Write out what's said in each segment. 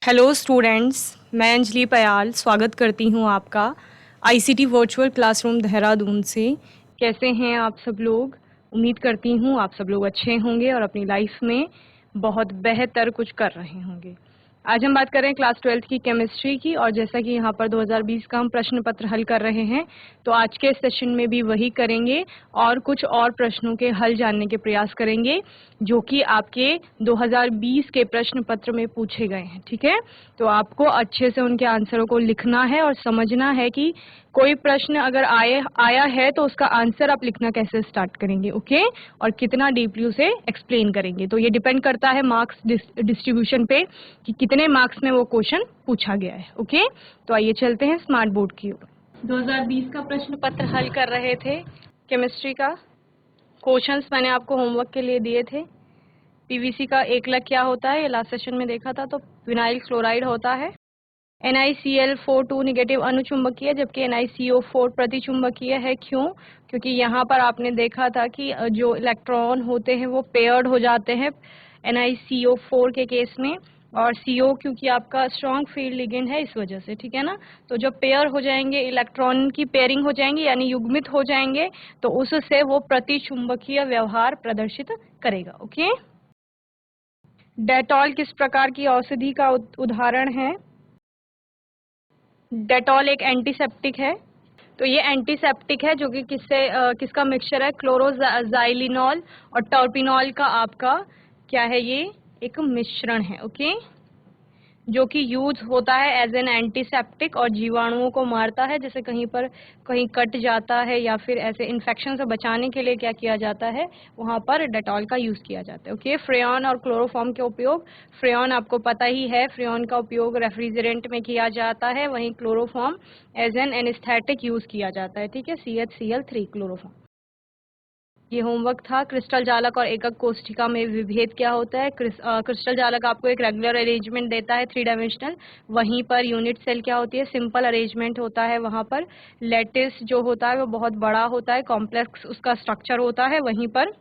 Hello students, मैं अंजलि पयाल स्वागत करती हूँ आपका आईसीटी वर्चुअल क्लासरूम देहरादून से। कैसे हैं आप सब लोग? उम्मीद करती हूँ आप सब लोग अच्छे होंगे और अपनी लाइफ में बहुत बेहतर कुछ कर रहे होंगे। आज हम बात कर रहे हैं क्लास 12th की केमिस्ट्री की, और जैसा कि यहाँ पर 2020 का हम प्रश्न पत्र हल कर रहे हैं, तो आज के सेशन में भी वही करेंगे और कुछ और प्रश्नों के हल जानने के प्रयास करेंगे जो कि आपके 2020 के प्रश्न पत्र में पूछे गए हैं। ठीक है, तो आपको अच्छे से उनके आंसरों को लिखना है और समझना है कि कोई प्रश्न अगर आया है तो उसका आंसर आप लिखना कैसे स्टार्ट करेंगे। ओके, और कितना डीपली उसे एक्सप्लेन करेंगे, तो ये डिपेंड करता है मार्क्स डिस्ट्रीब्यूशन पे कि कितने मार्क्स में वो क्वेश्चन पूछा गया है। ओके, तो आइए चलते हैं स्मार्ट बोर्ड की ओर। 2020 का प्रश्न पत्र हल कर रहे थे केमिस्ट्री का। क्वेश्चंस मैंने आपको होमवर्क के लिए दिए थे। पीवीसी का एकलक क्या होता है, ये लास्ट सेशन में देखा था, तो विनाइल क्लोराइड होता है। NiCl4 निगेटिव अनुचुंबकीय जबकि NiCO4 प्रतिचुंबकीय है। क्यों? क्योंकि यहाँ पर आपने देखा था कि जो इलेक्ट्रॉन होते हैं वो पेयर्ड हो जाते हैं NiCO4 के केस में, और CO क्योंकि आपका स्ट्रॉन्ग फील्ड लिगेंड है, इस वजह से। ठीक है ना, तो जब पेयर हो जाएंगे, इलेक्ट्रॉन की पेयरिंग हो जाएंगे यानी युग्मित हो जाएंगे, तो उससे वो प्रतिचुंबकीय व्यवहार प्रदर्शित करेगा। ओके, डेटॉल किस प्रकार की औषधि का उदाहरण है? डेटॉल एक एंटीसेप्टिक है। तो ये एंटीसेप्टिक है जो कि किसका मिक्सचर है? क्लोरोजाइलिनॉल और टर्पिनॉल का आपका क्या है? ये एक मिश्रण है। ओके, जो कि यूज होता है एज एन एंटीसेप्टिक और जीवाणुओं को मारता है। जैसे कहीं कट जाता है या फिर ऐसे इन्फेक्शन से बचाने के लिए क्या किया जाता है, वहाँ पर डेटॉल का यूज किया जाता है। ओके, फ्रेयॉन और क्लोरोफॉर्म के उपयोग। फ्रेयॉन आपको पता ही है, फ्रेयॉन का उपयोग रेफ्रिजरेंट में किया जाता है, वहीं chloroform as an anaesthetic use किया जाता है। ठीक है, CHCl3 क्लोरोफॉर्म। ये होमवर्क था। क्रिस्टल जालक और एकक कोष्ठिका में विभेद क्या होता है? क्रिस्टल जालक आपको एक रेगुलर अरेंजमेंट देता है 3 डायमेंशनल, वहीं पर यूनिट सेल क्या होती है? सिंपल अरेंजमेंट होता है। वहाँ पर लैटिस जो होता है वो बहुत बड़ा होता है, कॉम्प्लेक्स उसका स्ट्रक्चर होता है। वहीं पर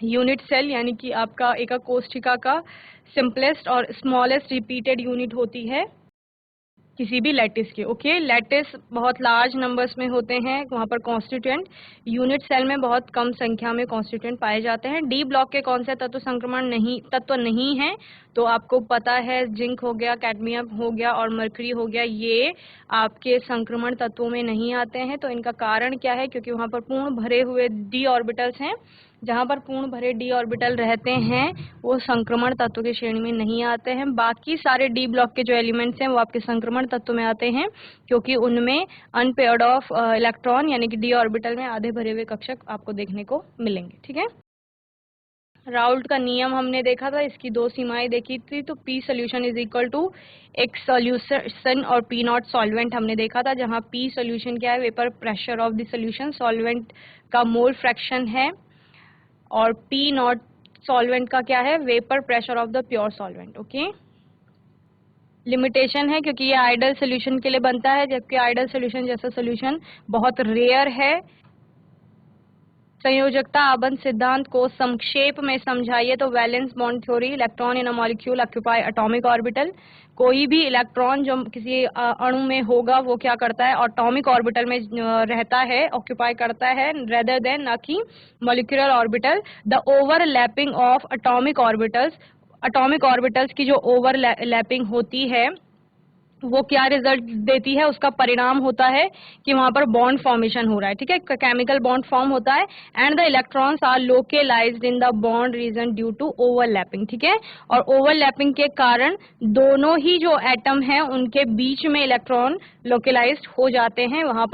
यूनिट सेल यानी कि आपका एकक कोष्ठिका का सिंपलेस्ट और स्मॉलेस्ट रिपीटेड यूनिट होती है किसी भी लैटिस के। ओके, लैटिस बहुत लार्ज नंबर्स में होते हैं, वहाँ पर कॉन्स्टिट्यूएंट। यूनिट सेल में बहुत कम संख्या में कॉन्स्टिट्यूएंट पाए जाते हैं। डी ब्लॉक के कौन से तत्व नहीं है? तो आपको पता है, जिंक हो गया, कैडमियम हो गया और मरकरी हो गया, ये आपके संक्रमण तत्वों में नहीं आते हैं। तो इनका कारण क्या है? क्योंकि वहाँ पर पूर्ण भरे हुए डी ऑर्बिटल्स हैं। जहाँ पर पूर्ण भरे डी ऑर्बिटल रहते हैं वो संक्रमण तत्व की श्रेणी में नहीं आते हैं। बाकी सारे डी ब्लॉक के जो एलिमेंट्स हैं वो आपके संक्रमण तत्व में आते हैं, क्योंकि उनमें अनपेयर्ड ऑफ इलेक्ट्रॉन यानी कि डी ऑर्बिटल में आधे भरे हुए कक्षक आपको देखने को मिलेंगे। ठीक है, राउल्ट का नियम हमने देखा था, इसकी 2 सीमाएं देखी थी। तो P solution is equal to एक सोल्यूशन और P नॉट सॉल्वेंट हमने देखा था, जहाँ P सोल्यूशन क्या है? Vapour pressure of the solution. Solvent का मोल फ्रैक्शन है, और P नॉट सॉल्वेंट का क्या है? Vapour pressure of the pure solvent. Okay, limitation है क्योंकि ये आइडल सोल्यूशन के लिए बनता है, जबकि आइडल सोल्यूशन जैसा सोल्यूशन बहुत रेयर है। संयोजकता आबंध सिद्धांत को संक्षेप में समझाइए तो valence bond theory, electron in a molecule occupy atomic orbital. कोई भी इलेक्ट्रॉन जो किसी अणु में होगा वो क्या करता है? एटॉमिक ऑर्बिटल में रहता है, ऑक्यूपाई करता है, रेदर देन ना कि molecular orbital. The overlapping of atomic orbitals की जो ओवरलैपिंग होती है वो क्या रिजल्ट देती है? उसका परिणाम होता है कि वहां पर बॉन्ड फॉर्मेशन हो रहा है। ठीक है, केमिकल बॉन्ड फॉर्म होता है, and the electrons are localised in the bond region due to overlapping. ठीक है, और ओवरलैपिंग के कारण दोनों ही जो एटम हैं उनके बीच में इलेक्ट्रॉन लोकेलाइज्ड हो जाते हैं, वहां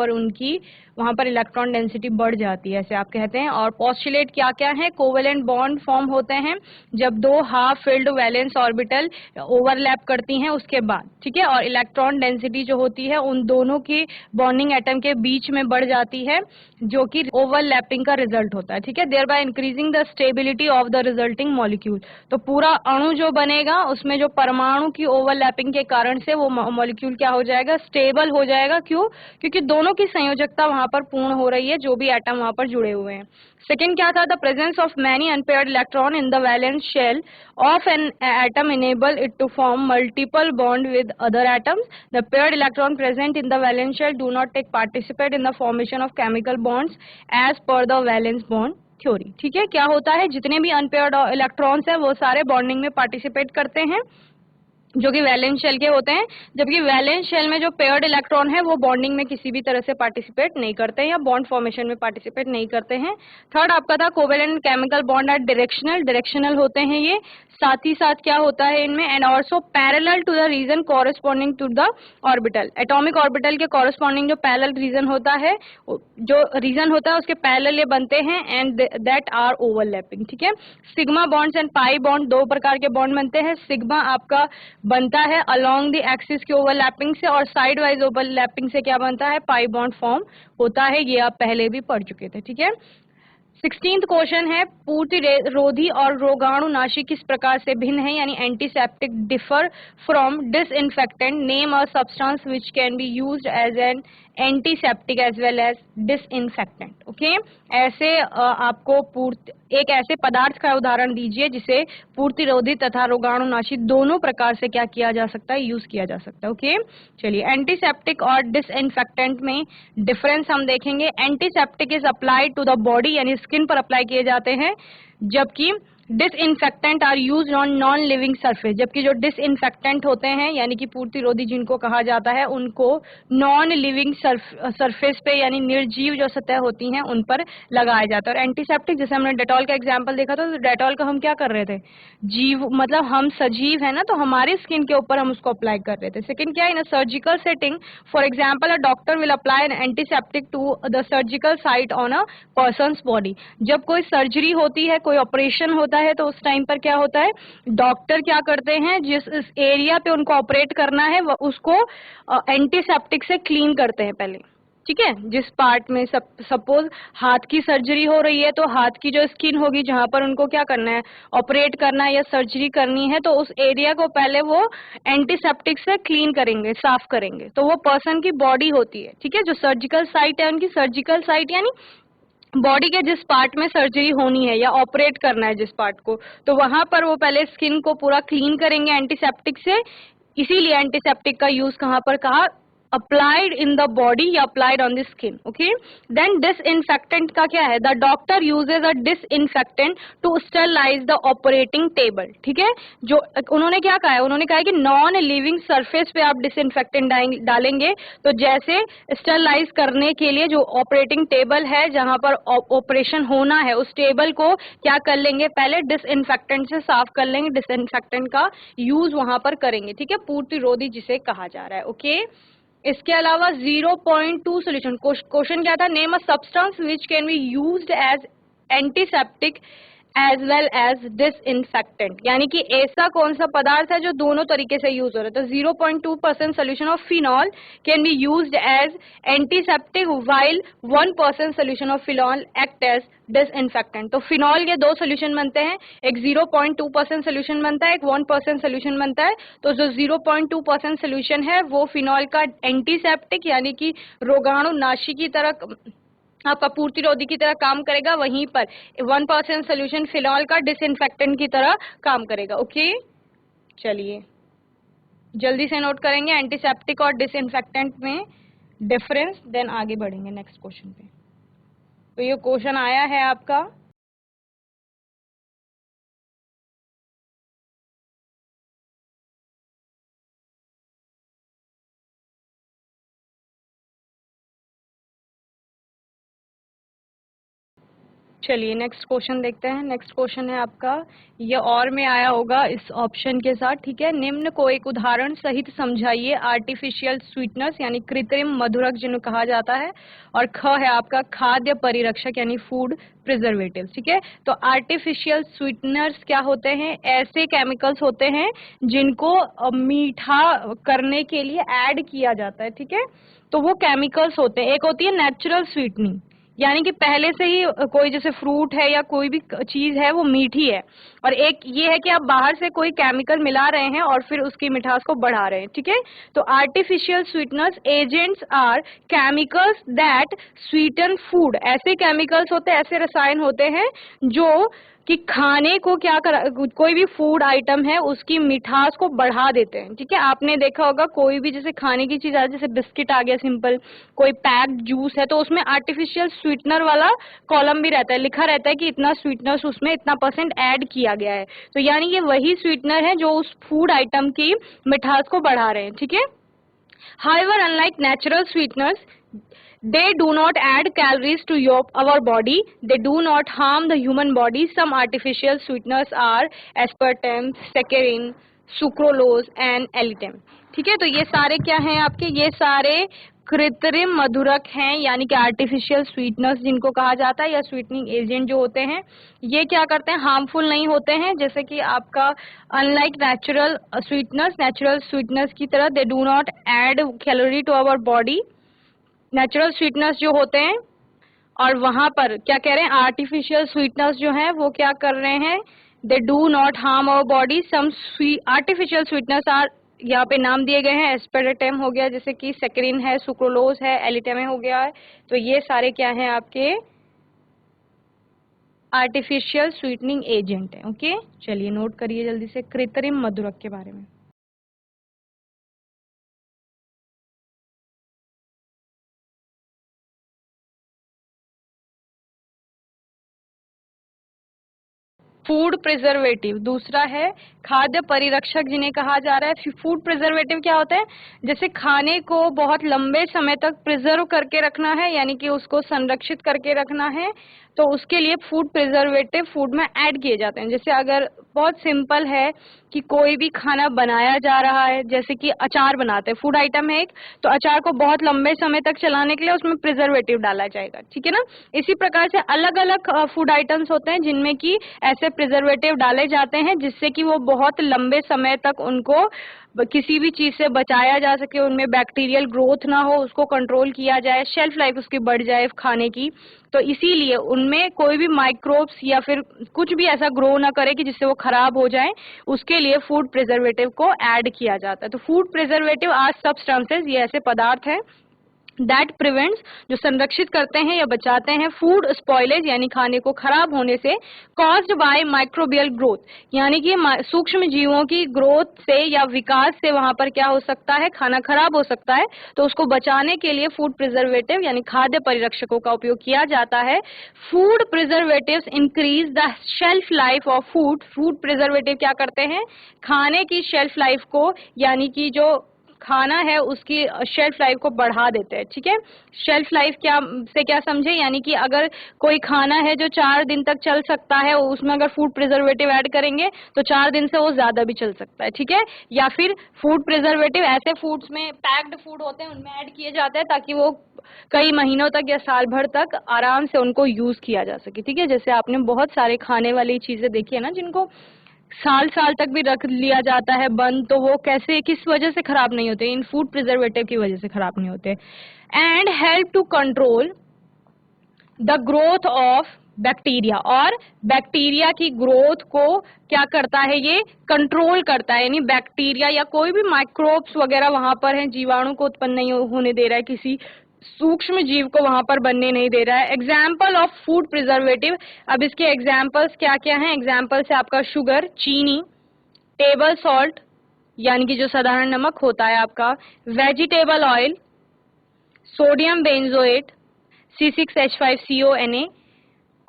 पर इलेक्ट्रॉन डेंसिटी बढ़ जाती है, ऐसे आप कहते हैं। और पोस्टुलेट क्या क्या है? कोवेलेंट बॉन्ड फॉर्म होते हैं जब 2 half filled valence orbital overlap करती हैं उसके बाद। ठीक है, और इलेक्ट्रॉन डेंसिटी जो होती है उन दोनों की बॉन्डिंग एटम के बीच में बढ़ जाती है, जो कि ओवरलैपिंग का रिजल्ट होता है। ठीक है, thereby increasing the stability of the resulting molecule. तो पूरा अणु जो बनेगा उसमें जो परमाणु की ओवरलैपिंग के कारण से वो मॉलिक्यूल क्या हो जाएगा? स्टेबल हो जाएगा। क्यों? क्योंकि दोनों की संयोजकता वहां पर पूर्ण हो रही है, जो भी एटम वहां पर जुड़े हुए हैं। सेकेंड क्या था, the presence of many unpaired electron in the valence shell of an atom enable it to form multiple bond with other atoms. The paired electron present in the valence shell do not take participate in the formation of chemical bonds as per the valence bond theory. ठीक है, क्या होता है, जितने भी unpaired electrons हैं वो सारे बॉन्डिंग में पार्टिसिपेट करते हैं जो कि वैलेंस शेल के होते हैं, जबकि वैलेंस शेल में जो पेयर्ड इलेक्ट्रॉन है वो बॉन्डिंग में किसी भी तरह से पार्टिसिपेट नहीं करते हैं या बॉन्ड फॉर्मेशन में पार्टिसिपेट नहीं करते हैं। थर्ड आपका था covalent chemical bond are directional होते हैं ये, साथ ही साथ क्या होता है इनमें, and also parallel to the region corresponding to the orbital. Atomic orbital के कॉरेस्पॉन्डिंग जो पैरेलल रीजन होता है, जो रीजन होता है उसके पैरेलल ये बनते हैं एंड दैट आर ओवरलैपिंग। ठीक है, sigma bonds and pi bond, दो प्रकार के बॉन्ड बनते हैं। सिग्मा आपका बनता है अलोंग द एक्सिस की ओवरलैपिंग से, और साइड वाइज ओवरलैपिंग से क्या बनता है, पाई बॉन्ड फॉर्म होता है। ये आप पहले भी पढ़ चुके थे। ठीक है, 16th क्वेश्चन है, पूर्तिरोधी और रोगाणुनाशी किस प्रकार से भिन्न है, यानी antiseptic differ from disinfectant. Name a substance which can be used as an antiseptic as well as disinfectant. Okay, ऐसे आपको एक ऐसे पदार्थ का उदाहरण दीजिए जिसे पूर्तिरोधी तथा रोगाणुनाशी दोनों प्रकार से क्या किया जा सकता है, यूज किया जा सकता है। ओके, चलिए एंटीसेप्टिक और डिसइंफेक्टेंट में डिफरेंस हम देखेंगे। Antiseptic is applied to the body, यानी स्किन पर अप्लाई किए जाते हैं, जबकि disinfectant are used on non living surface. जबकि जो डिसइंफेक्टेंट होते हैं यानी कि पूर्तिरोधी जिनको कहा जाता है, उनको नॉन लिविंग सरफेस पे यानी निर्जीव जो सतह होती हैं उन पर लगाया जाता है। और एंटीसेप्टिक, जैसे हमने डेटॉल का एग्जांपल देखा था, तो डेटॉल का हम क्या कर रहे थे, जीव मतलब हम सजीव है ना, तो हमारी स्किन के ऊपर हम उसको अप्लाई कर रहे थे। सेकंड क्या है, in a surgical setting for example a doctor will apply an antiseptic to the surgical site on a person's body. जब कोई सर्जरी होती है, कोई ऑपरेशन होता है, तो उस टाइम पर क्या होता है, डॉक्टर क्या करते हैं, जिस एरिया पे उनको ऑपरेट करना है उसको एंटीसेप्टिक से क्लीन करते हैं पहले। ठीक है, जिस पार्ट में सपोज हाथ की सर्जरी हो रही है, तो हाथ की जो स्किन होगी जहां पर उनको क्या करना है, ऑपरेट करना है या सर्जरी करनी है, तो उस एरिया को पहले वो एंटीसेप्टिक से क्लीन करेंगे, साफ करेंगे। तो वो पर्सन की बॉडी होती है। ठीक है, जो सर्जिकल साइट है उनकी, सर्जिकल साइट यानी बॉडी के जिस पार्ट में सर्जरी होनी है या ऑपरेट करना है जिस पार्ट को, तो वहां पर वो पहले स्किन को पूरा क्लीन करेंगे एंटीसेप्टिक से। इसीलिए एंटीसेप्टिक का यूज कहाँ पर कहा, अप्लाइड इन द बॉडी या applied on the skin. Okay, then disinfectant का क्या है, the doctor uses a disinfectant to sterilise the operating table. ठीक है, जो उन्होंने क्या कहा है, उन्होंने कहा है कि नॉन लिविंग सरफेस पे आप डिसइंफेक्टेंट डालेंगे, तो जैसे स्टरलाइज करने के लिए जो ऑपरेटिंग टेबल है जहां पर ऑपरेशन होना है, उस टेबल को क्या कर लेंगे, पहले डिसइंफेक्टेंट से साफ कर लेंगे, डिसइंफेक्टेंट का यूज वहां पर करेंगे। ठीक है, पूर्तिरोधी जिसे कहा जा रहा है। ओके, इसके अलावा 0.2 सोल्यूशन क्वेश्चन क्या था, name a substance which can be used as antiseptic as well as disinfectant. यानी कि ऐसा कौन सा पदार्थ है जो दोनों तरीके से यूज हो रहा है। तो 0.2% solution of phenol can be used as antiseptic while 1% solution of phenol act as disinfectant. तो फिनॉल के दो सोल्यूशन बनते हैं, एक 0.2% सोल्यूशन बनता है, एक 1% सोल्यूशन बनता है। तो जो 0.2% सोल्यूशन है वो फिनॉल का एंटीसेप्टिक यानी कि रोगाणुनाशी की तरह आपका पूर्तिरोधी की तरह काम करेगा, वहीं पर 1% सोल्यूशन फिनॉल का डिसइंफेक्टेंट की तरह काम करेगा। ओके, चलिए जल्दी से नोट करेंगे एंटीसेप्टिक और डिसइंफेक्टेंट में डिफरेंस, देन आगे बढ़ेंगे नेक्स्ट क्वेश्चन पे। तो ये क्वेश्चन आया है आपका, चलिए नेक्स्ट क्वेश्चन देखते हैं। नेक्स्ट क्वेश्चन है आपका, ये और में आया होगा इस ऑप्शन के साथ। ठीक है, निम्न को एक उदाहरण सहित समझाइए। आर्टिफिशियल स्वीटनर्स यानी कृत्रिम मधुरक जिन्हें कहा जाता है, और ख है आपका खाद्य परिरक्षक यानी फूड प्रिजर्वेटिव। ठीक है, तो आर्टिफिशियल स्वीटनर्स क्या होते हैं, ऐसे केमिकल्स होते हैं जिनको मीठा करने के लिए ऐड किया जाता है। ठीक है, तो वो केमिकल्स होते हैं। एक होती है नेचुरल स्वीटनिंग, यानी कि पहले से ही कोई जैसे फ्रूट है या कोई भी चीज है वो मीठी है, और एक ये है कि आप बाहर से कोई केमिकल मिला रहे हैं और फिर उसकी मिठास को बढ़ा रहे हैं, ठीक है। तो artificial sweeteners agents are chemicals that sweeten food, ऐसे केमिकल्स होते हैं, ऐसे रसायन होते हैं जो कि खाने को क्या कोई भी फूड आइटम है उसकी मिठास को बढ़ा देते हैं, ठीक है। आपने देखा होगा कोई भी जैसे खाने की चीज आ जैसे बिस्किट आ गया सिंपल, कोई पैक्ड जूस है, तो उसमें आर्टिफिशियल स्वीटनर वाला कॉलम भी रहता है, लिखा रहता है कि इतना स्वीटनर उसमें इतना % ऐड किया गया है। तो यानी ये वही स्वीटनर है जो उस फूड आइटम की मिठास को बढ़ा रहे हैं, ठीक है। However, unlike natural sweeteners, they do not add calories to our body. They do not harm the human body. Some artificial sweeteners are aspartame, saccharin, sucralose and ellatam. ठीक है, तो ये सारे क्या हैं आपके, ये सारे कृत्रिम मधुरक हैं, यानी कि आर्टिफिशियल स्वीटनर्स जिनको कहा जाता है, या स्वीटनिंग एजेंट जो होते हैं, ये क्या करते हैं, हार्मफुल नहीं होते हैं। जैसे कि आपका अनलाइक नेचुरल स्वीटनर्स की तरह they do not add calorie to our body, natural sweeteners जो होते हैं, और वहां पर क्या कह रहे हैं, आर्टिफिशियल स्वीटनर्स जो हैं वो क्या कर रहे हैं, they do not harm our body. Some artificial sweeteners are, यहाँ पे नाम दिए गए हैं, एस्पेरेटम हो गया, जैसे कि सेक्रिन है, सुक्रोलोज है, एलिटम हो गया है। तो ये सारे क्या हैं आपके आर्टिफिशियल स्वीटनिंग एजेंट है। ओके, चलिए नोट करिए जल्दी से कृत्रिम मधुरक के बारे में। फूड प्रिजर्वेटिव दूसरा है, खाद्य परिरक्षक जिन्हें कहा जा रहा है। फूड प्रिजर्वेटिव क्या होता है, जैसे खाने को बहुत लंबे समय तक प्रिजर्व करके रखना है, यानी कि उसको संरक्षित करके रखना है, तो उसके लिए फूड प्रिजर्वेटिव फूड में ऐड किए जाते हैं। जैसे अगर बहुत सिंपल है कि कोई भी खाना बनाया जा रहा है, जैसे कि अचार बनाते हैं, फूड आइटम है एक, तो अचार को बहुत लंबे समय तक चलाने के लिए उसमें प्रिजर्वेटिव डाला जाएगा, ठीक है ना। इसी प्रकार से अलग अलग फूड आइटम्स होते हैं जिनमें कि ऐसे प्रिजर्वेटिव डाले जाते हैं जिससे कि वो बहुत लंबे समय तक उनको किसी भी चीज से बचाया जा सके, उनमें बैक्टीरियल ग्रोथ ना हो, उसको कंट्रोल किया जाए, शेल्फ लाइफ उसकी बढ़ जाए खाने की। तो इसीलिए उनमें कोई भी माइक्रोब्स या फिर कुछ भी ऐसा ग्रो ना करे कि जिससे वो खराब हो जाए, उसके लिए फूड प्रिजर्वेटिव को ऐड किया जाता है। तो फूड प्रिजर्वेटिव आर सब्सटेंसेस, ये ऐसे पदार्थ हैं दैट प्रिवेंट्स, जो संरक्षित करते हैं या बचाते हैं, फूड स्पॉइलेज यानी खाने को खराब होने से, कॉज्ड बाय माइक्रोबियल ग्रोथ, यानी कि सूक्ष्म जीवों की ग्रोथ से या विकास से वहां पर क्या हो सकता है, खाना खराब हो सकता है। तो उसको बचाने के लिए फूड प्रिजर्वेटिव यानी खाद्य परिरक्षकों का उपयोग किया जाता है। Food preservatives increase the shelf life of food. Food preservative क्या करते हैं, खाने की शेल्फ लाइफ को, यानी कि जो खाना है उसकी शेल्फ लाइफ को बढ़ा देते हैं, ठीक है। शेल्फ लाइफ क्या से क्या समझे, यानी कि अगर कोई खाना है जो 4 दिन तक चल सकता है, उसमें अगर फूड प्रिजर्वेटिव ऐड करेंगे तो 4 दिन से वो ज्यादा भी चल सकता है, ठीक है। या फिर फूड प्रिजर्वेटिव ऐसे फूड्स में, पैक्ड फूड होते हैं उनमें ऐड किए जाते हैं ताकि वो कई महीनों तक या साल भर तक आराम से उनको यूज किया जा सके, ठीक है। जैसे आपने बहुत सारे खाने वाली चीजें देखी है ना जिनको साल साल तक भी रख लिया जाता है बंद, तो वो कैसे, किस वजह से खराब नहीं होते, इन फूड प्रिजर्वेटिव की वजह से खराब नहीं होते। And help to control the growth of bacteria, और बैक्टीरिया की ग्रोथ को क्या करता है, ये कंट्रोल करता है, यानी बैक्टीरिया या कोई भी माइक्रोब्स वगैरह वहां पर है, जीवाणु को उत्पन्न नहीं होने दे रहा है, किसी सूक्ष्म जीव को वहां पर बनने नहीं दे रहा है। एग्जाम्पल ऑफ फूड प्रिजर्वेटिव, अब इसके एग्जाम्पल्स क्या क्या हैं, एग्जाम्पल है आपका शुगर, चीनी, टेबल सॉल्ट यानी कि जो साधारण नमक होता है आपका, vegetable oil, sodium benzoate, C6H5CONA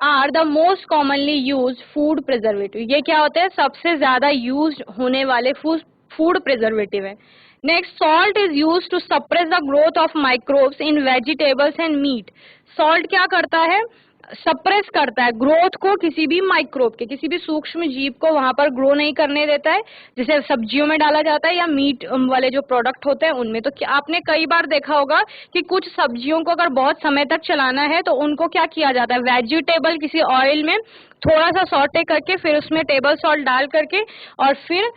are the most commonly use food preservative. ये क्या होते हैं, सबसे ज्यादा यूज होने वाले फूड प्रिजर्वेटिव है। Next, salt is use to suppress the growth of microbes in vegetables and meat. Salt क्या करता है, सप्रेस करता है ग्रोथ को किसी भी माइक्रोब के, किसी भी सूक्ष्म जीव को वहां पर ग्रो नहीं करने देता है, जैसे सब्जियों में डाला जाता है या मीट वाले जो प्रोडक्ट होते हैं उनमें। तो आपने कई बार देखा होगा कि कुछ सब्जियों को अगर बहुत समय तक चलाना है तो उनको क्या किया जाता है, वेजिटेबल किसी ऑयल में थोड़ा सा सॉटे करके फिर उसमें टेबल सॉल्ट डाल करके और फिर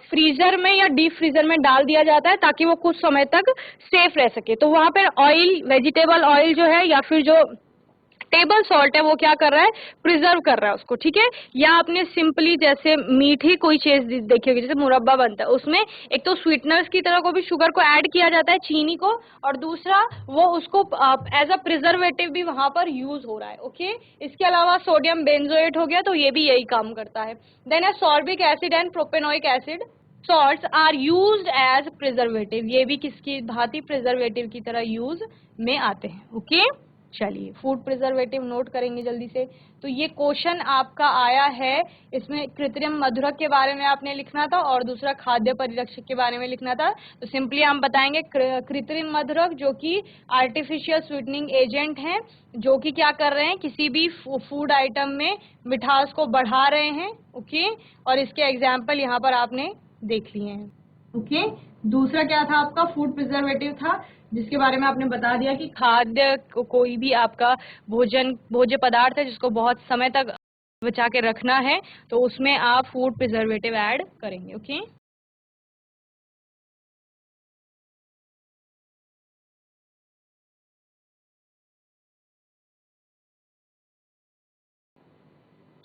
फ्रीजर में या डीप फ्रीजर में डाल दिया जाता है ताकि वो कुछ समय तक सेफ रह सके। तो वहां पर ऑयल, वेजिटेबल ऑयल जो है या फिर जो टेबल सॉल्ट है वो क्या कर रहा है, प्रिजर्व कर रहा है उसको, ठीक है। या आपने सिंपली जैसे मीठी कोई चीज देखी होगी, जैसे मुरब्बा बनता है, उसमें एक तो स्वीटनर्स की तरह को भी शुगर को ऐड किया जाता है, चीनी को, और दूसरा वो उसको एज अ प्रिजर्वेटिव भी वहां पर यूज हो रहा है, ओके। इसके अलावा सोडियम बेंजोएट हो गया, तो ये भी यही काम करता है। देन है sorbic acid and propanoic acid salts are used as preservative, ये भी किसकी भांति प्रिजर्वेटिव की तरह यूज में आते हैं, ओके। चलिए फूड प्रिजर्वेटिव नोट करेंगे जल्दी से। तो ये क्वेश्चन आपका आया है, इसमें कृत्रिम मधुरक के बारे में आपने लिखना था और दूसरा खाद्य परिरक्षक के बारे में लिखना था। तो सिंपली हम बताएंगे कृत्रिम मधुरक जो कि आर्टिफिशियल स्वीटनिंग एजेंट हैं, जो कि क्या कर रहे हैं, किसी भी फूड आइटम में मिठास को बढ़ा रहे हैं, ओके। और इसके एग्जाम्पल यहाँ पर आपने देख लिए हैं, ओके। दूसरा क्या था आपका, फूड प्रिजर्वेटिव था, जिसके बारे में आपने बता दिया कि खाद्य कोई भी आपका भोज्य पदार्थ है जिसको बहुत समय तक बचा के रखना है, तो उसमें आप फूड प्रिजर्वेटिव ऐड करेंगे, ओके।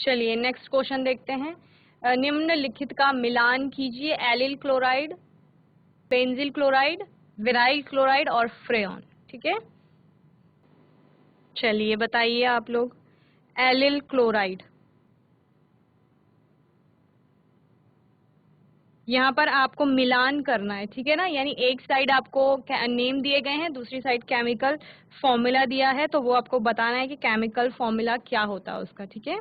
चलिए नेक्स्ट क्वेश्चन देखते हैं। निम्नलिखित का मिलान कीजिए, allyl chloride, benzyl chloride, vinyl chloride और फ्रेयॉन, ठीक है। चलिए बताइए आप लोग। एलिल क्लोराइड, यहाँ पर आपको मिलान करना है, ठीक है ना, यानी एक साइड आपको नेम दिए गए हैं, दूसरी साइड केमिकल फॉर्मूला दिया है, तो वो आपको बताना है कि केमिकल फॉर्मूला क्या होता है उसका, ठीक है।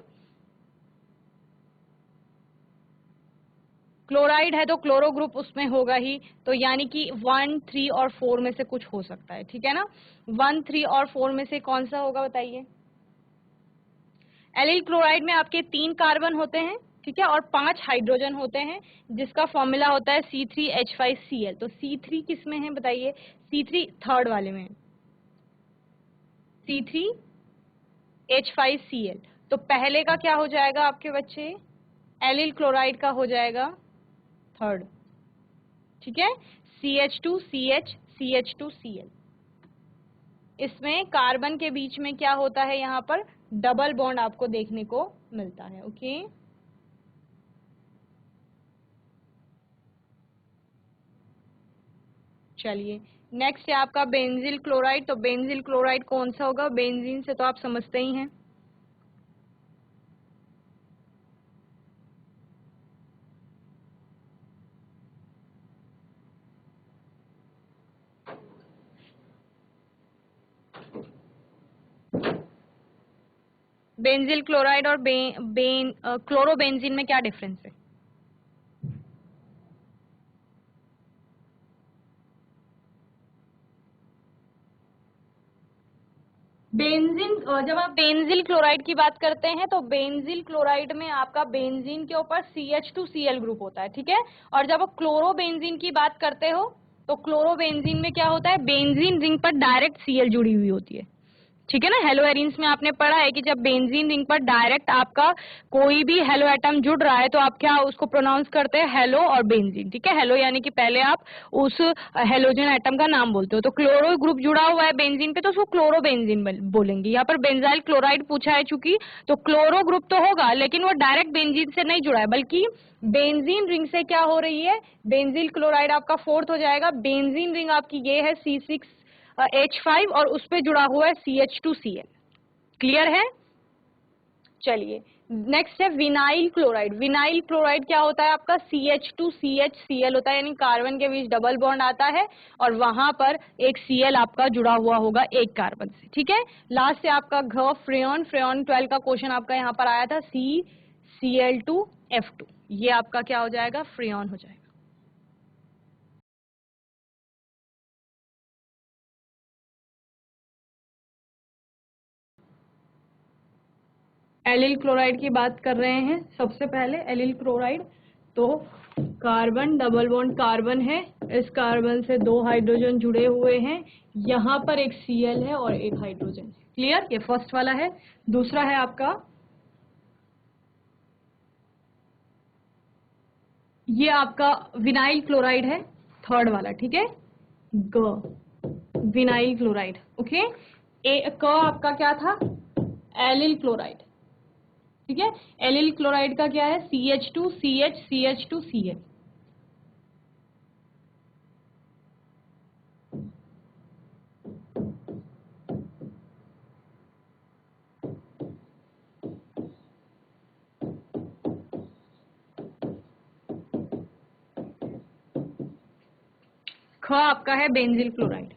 क्लोराइड है तो क्लोरो ग्रुप उसमें होगा ही, तो यानी कि 1, 3 और 4 में से कुछ हो सकता है, ठीक है ना। 1, 3 और 4 में से कौन सा होगा बताइए। एलिल क्लोराइड में आपके 3 कार्बन होते हैं, ठीक है, और 5 हाइड्रोजन होते हैं, जिसका फॉर्मूला होता है C3H5Cl। तो C3 किस में है बताइए, C3 थर्ड वाले में, C3H5Cl। तो पहले का क्या हो जाएगा आपके बच्चे, एलिल क्लोराइड का हो जाएगा थर्ड, ठीक है, CH2CH CH2Cl। इसमें कार्बन के बीच में क्या होता है, यहाँ पर डबल बॉन्ड आपको देखने को मिलता है, ओके। चलिए नेक्स्ट है आपका बेंजिल क्लोराइड। तो बेंजिल क्लोराइड कौन सा होगा, बेंजीन से तो आप समझते ही हैं। बेंजिल क्लोराइड और क्लोरोबेंजीन में क्या डिफरेंस है। बेंजीन, जब आप बेंजिल क्लोराइड की बात करते हैं तो बेंजिल क्लोराइड में आपका बेंजीन के ऊपर CH2Cl ग्रुप होता है, ठीक है। और जब आप क्लोरोबेंजीन की बात करते हो तो क्लोरोबेंजीन में क्या होता है, बेंजीन रिंग पर डायरेक्ट Cl जुड़ी हुई होती है, ठीक है ना। हेलो एरिन्स में आपने पढ़ा है कि जब बेंजीन रिंग पर डायरेक्ट आपका कोई भी हेलो एटम जुड़ रहा है तो आप क्या उसको प्रोनाउंस करते हैं, हेलो और बेंजीन, ठीक है। हेलो यानी कि पहले आप उस हेलोजन एटम का नाम बोलते हो, तो क्लोरो ग्रुप जुड़ा हुआ है बेंजीन पे तो उसको क्लोरोबेंजीन बोलेंगे। यहाँ पर बेंजाइल क्लोराइड पूछा है चूंकि, तो क्लोरो ग्रुप तो होगा लेकिन वो डायरेक्ट बेंजीन से नहीं जुड़ा है, बल्कि बेंजीन रिंग से क्या हो रही है, बेंजिल क्लोराइड आपका फोर्थ हो जाएगा। बेंजीन रिंग आपकी ये है C6H5 और उस पे जुड़ा हुआ है CH2Cl, क्लियर है। चलिए नेक्स्ट है विनाइल क्लोराइड। विनाइल क्लोराइड क्या होता है आपका, CH2CHCl होता है, यानी कार्बन के बीच डबल बॉन्ड आता है और वहां पर एक Cl आपका जुड़ा हुआ होगा एक कार्बन से, ठीक है। लास्ट से आपका घ फ्रेयॉन। फ्रेयॉन 12 का क्वेश्चन आपका यहाँ पर आया था, CCl2F2, ये आपका क्या हो जाएगा, फ्रेयॉन हो जाएगा। एलिल क्लोराइड की बात कर रहे हैं सबसे पहले। एलिल क्लोराइड तो कार्बन डबल बॉन्ड कार्बन है, इस कार्बन से 2 हाइड्रोजन जुड़े हुए हैं, यहाँ पर एक Cl है और एक हाइड्रोजन है, क्लियर। ये फर्स्ट वाला है। दूसरा है आपका, ये आपका विनाइल क्लोराइड है, थर्ड वाला, ठीक है, ग विनाइल क्लोराइड, ओके। क आपका क्या था, एलिल क्लोराइड, ठीक है। एलिल क्लोराइड का क्या है, CH2 CH CH2 Cl। ख आपका है बेंजिल क्लोराइड।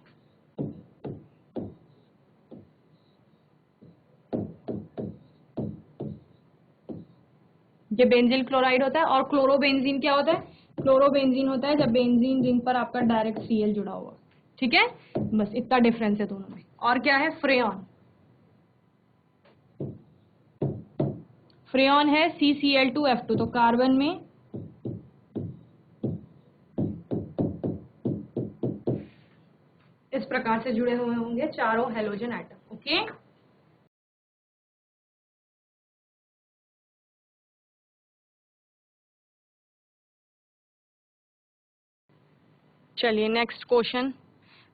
ये बेंजिल क्लोराइड होता है। और क्लोरोबेंजीन क्या होता है, क्लोरोबेंजीन होता है जब बेंजीन रिंग पर आपका डायरेक्ट Cl जुड़ा हुआ, ठीक है। बस इतना डिफरेंस है दोनों में। और क्या है, फ्रेयॉन। फ्रेयॉन है CCl2F2, तो कार्बन में इस प्रकार से जुड़े हुए होंगे चारों हेलोजन एटम, ओके। चलिए नेक्स्ट क्वेश्चन,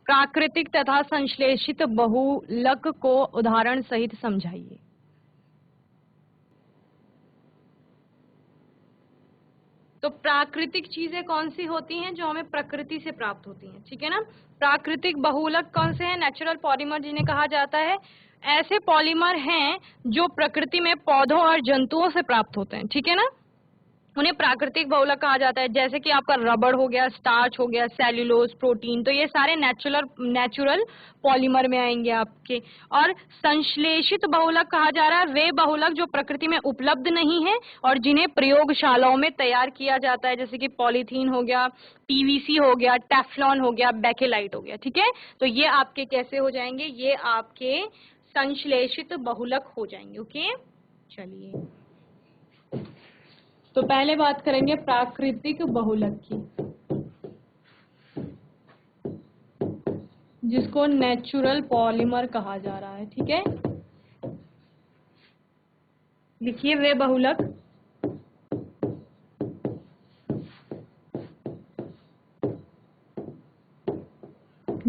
प्राकृतिक तथा संश्लेषित बहुलक को उदाहरण सहित समझाइए। तो प्राकृतिक चीजें कौन सी होती हैं, जो हमें प्रकृति से प्राप्त होती हैं, ठीक है ना। प्राकृतिक बहुलक कौन से हैं, नेचुरल पॉलीमर जिन्हें कहा जाता है। ऐसे पॉलीमर हैं जो प्रकृति में पौधों और जंतुओं से प्राप्त होते हैं, ठीक है ना। उन्हें प्राकृतिक बहुलक कहा जाता है। जैसे कि आपका रबड़ हो गया, स्टार्च हो गया, सेल्यूलोज, प्रोटीन, तो ये सारे नेचुरल पॉलीमर में आएंगे आपके। और संश्लेषित बहुलक कहा जा रहा है वे बहुलक जो प्रकृति में उपलब्ध नहीं है और जिन्हें प्रयोगशालाओं में तैयार किया जाता है, जैसे कि पॉलीथीन हो गया, PVC हो गया, टेफ्लॉन हो गया, बेकेलाइट हो गया, ठीक है। तो ये आपके कैसे हो जाएंगे, ये आपके संश्लेषित बहुलक हो जाएंगे, ओके। चलिए तो पहले बात करेंगे प्राकृतिक बहुलक की, जिसको नेचुरल पॉलीमर कहा जा रहा है, ठीक है। लिखिए वे बहुलक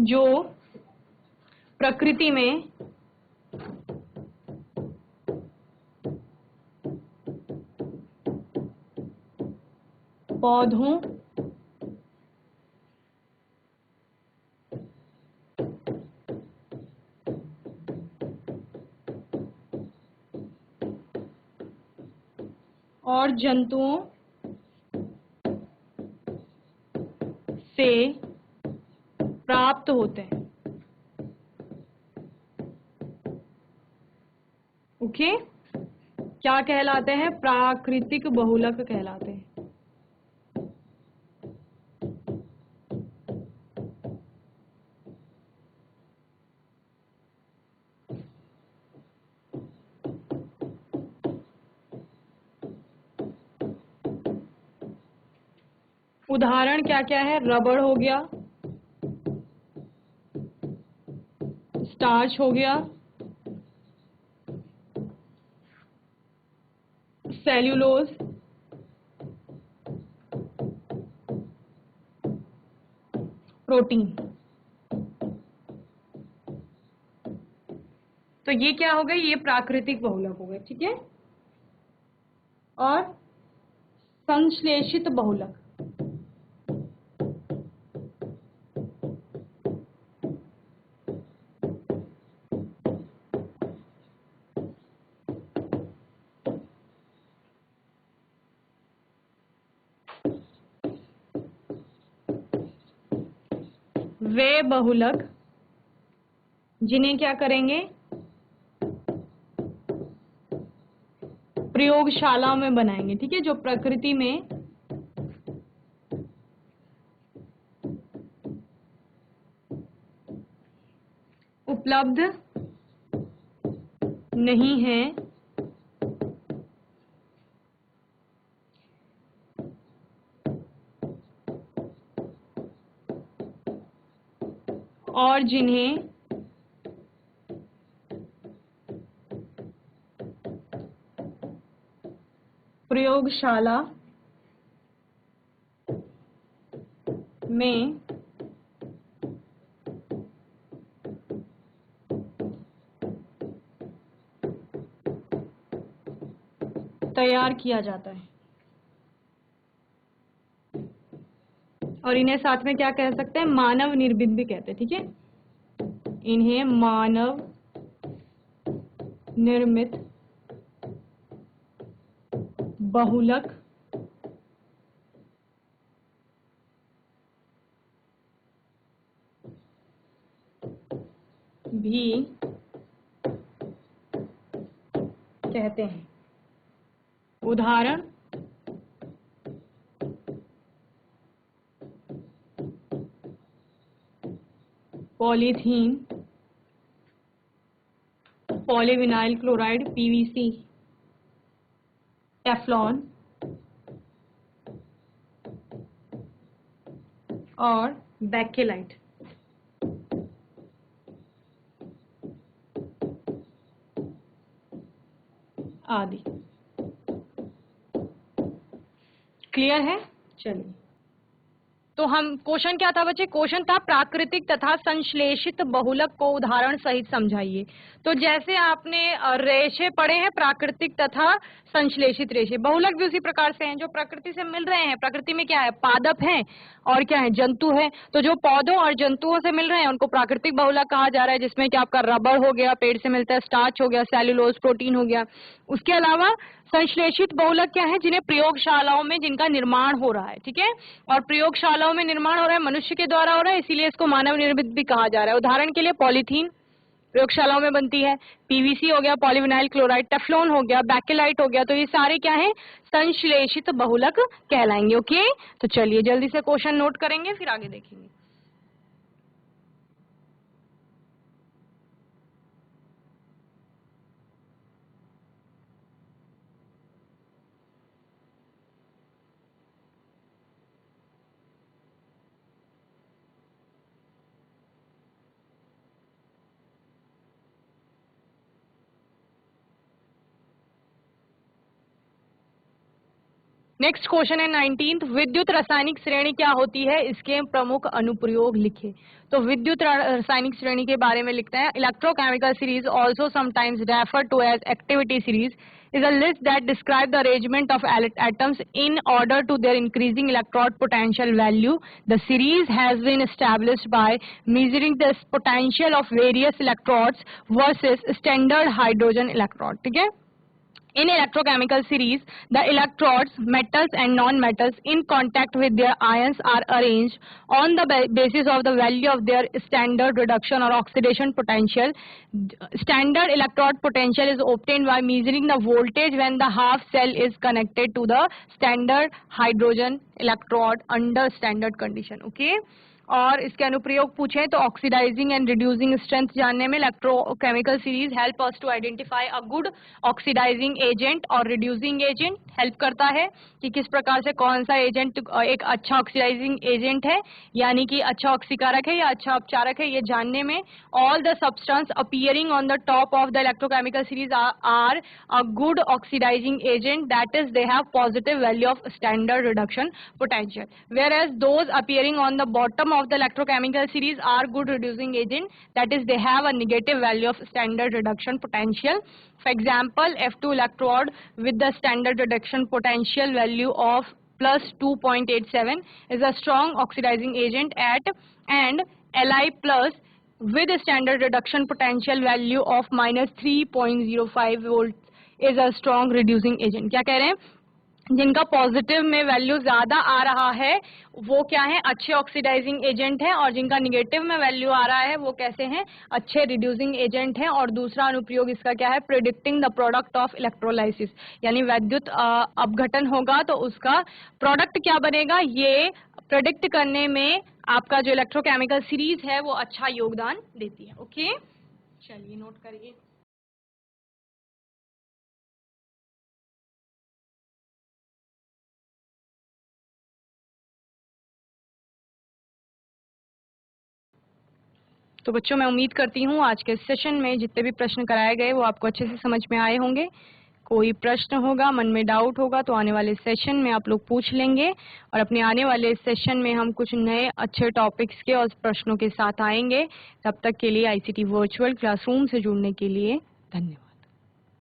जो प्रकृति में पौधों और जंतुओं से प्राप्त होते हैं, ओके। क्या कहलाते हैं, प्राकृतिक बहुलक कहलाते हैं। उदाहरण क्या क्या है, रबड़ हो गया, स्टार्च हो गया, सेल्यूलोज, प्रोटीन। तो ये क्या हो गए, ये प्राकृतिक बहुलक हो गए, ठीक है। और संश्लेषित बहुलक, वे बहुलक जिन्हें क्या करेंगे, प्रयोगशाला में बनाएंगे, ठीक है। जो प्रकृति में उपलब्ध नहीं है और जिन्हें प्रयोगशाला में तैयार किया जाता है। और इन्हें साथ में क्या कह सकते हैं, मानव निर्मित भी कहते हैं, ठीक है, इन्हें मानव निर्मित बहुलक भी कहते हैं। उदाहरण polythene, polyvinyl chloride PVC, Teflon और बैकेलाइट आदि। क्लियर है? चलिए, तो हम क्वेश्चन क्या था बच्चे, क्वेश्चन था प्राकृतिक तथा संश्लेषित बहुलक को उदाहरण सहित समझाइए। तो जैसे आपने रेशे पढ़े हैं, प्राकृतिक तथा संश्लेषित रेशे, बहुलक भी उसी प्रकार से हैं जो प्रकृति से मिल रहे हैं। प्रकृति में क्या है, पादप हैं और क्या है, जंतु है। तो जो पौधों और जंतुओं से मिल रहे हैं उनको प्राकृतिक बहुलक कहा जा रहा है, जिसमें कि आपका रबर हो गया, पेड़ से मिलता है, स्टार्च हो गया, सेल्यूलोज प्रोटीन हो गया। उसके अलावा संश्लेषित बहुलक क्या है, जिन्हें प्रयोगशालाओं में जिनका निर्माण हो रहा है, ठीक है, और प्रयोगशालाओं में निर्माण हो रहा है, मनुष्य के द्वारा हो रहा है, इसीलिए इसको मानव निर्मित भी कहा जा रहा है। उदाहरण के लिए पॉलीथीन प्रयोगशालाओं में बनती है, पीवीसी हो गया, पॉलीविनाइल क्लोराइड, टेफ्लॉन हो गया, बैकेलाइट हो गया, तो ये सारे क्या है, संश्लेषित बहुलक कहलाएंगे। ओके, तो चलिए जल्दी से क्वेश्चन नोट करेंगे, फिर आगे देखेंगे। नेक्स्ट क्वेश्चन है 19th, विद्युत रासायनिक श्रेणी क्या होती है, इसके प्रमुख अनुप्रयोग लिखे। तो विद्युत रासायनिक श्रेणी के बारे में लिखते हैं, electrochemical series also sometimes refer to as activity series is a list that describe the arrangement of atoms in order to their increasing electrode potential value. The series has been established by measuring the potential of various electrodes versus standard hydrogen electrode. ठीक है, in electrochemical series, the electrodes, metals and non-metals in contact with their ions are arranged on the basis of the value of their standard reduction or oxidation potential. Standard electrode potential is obtained by measuring the voltage when the half cell is connected to the standard hydrogen electrode under standard condition. Okay. और इसके अनुप्रयोग पूछे तो oxidising and reducing strength जानने में electrochemical series help us to identify a good oxidising agent और reducing agent, help करता है कि किस प्रकार से कौन सा एजेंट एक अच्छा ऑक्सीडाइजिंग एजेंट है, यानी कि अच्छा ऑक्सीकारक है या अच्छा अपचारक है, ये जानने में। All the substance appearing on the top of the electrochemical series are a good oxidising agent, that is they have positive value of standard reduction potential, where as those appearing on the bottom of the electrochemical series are good reducing agent, that is they have a negative value of standard reduction potential. For example, F2 electrode with the standard reduction potential value of plus 2.87 is a strong oxidizing agent at, and Li plus with a standard reduction potential value of minus 3.05 volts is a strong reducing agent. क्या कह रहे हैं, जिनका positive में value ज्यादा आ रहा है वो क्या है, अच्छे ऑक्सीडाइजिंग एजेंट है, और जिनका निगेटिव में वैल्यू आ रहा है वो कैसे हैं, अच्छे रिड्यूसिंग एजेंट हैं। और दूसरा अनुप्रयोग इसका क्या है, predicting the product of electrolysis, यानी वैद्युत अपघटन होगा तो उसका प्रोडक्ट क्या बनेगा, ये प्रिडिक्ट करने में आपका जो इलेक्ट्रोकेमिकल सीरीज है वो अच्छा योगदान देती है। ओके, चलिए नोट करिए। तो बच्चों मैं उम्मीद करती हूँ आज के सेशन में जितने भी प्रश्न कराए गए वो आपको अच्छे से समझ में आए होंगे। कोई प्रश्न होगा, मन में डाउट होगा तो आने वाले सेशन में आप लोग पूछ लेंगे, और अपने आने वाले सेशन में हम कुछ नए अच्छे टॉपिक्स के और प्रश्नों के साथ आएंगे। तब तक के लिए आईसीटी वर्चुअल क्लासरूम से जुड़ने के लिए धन्यवाद।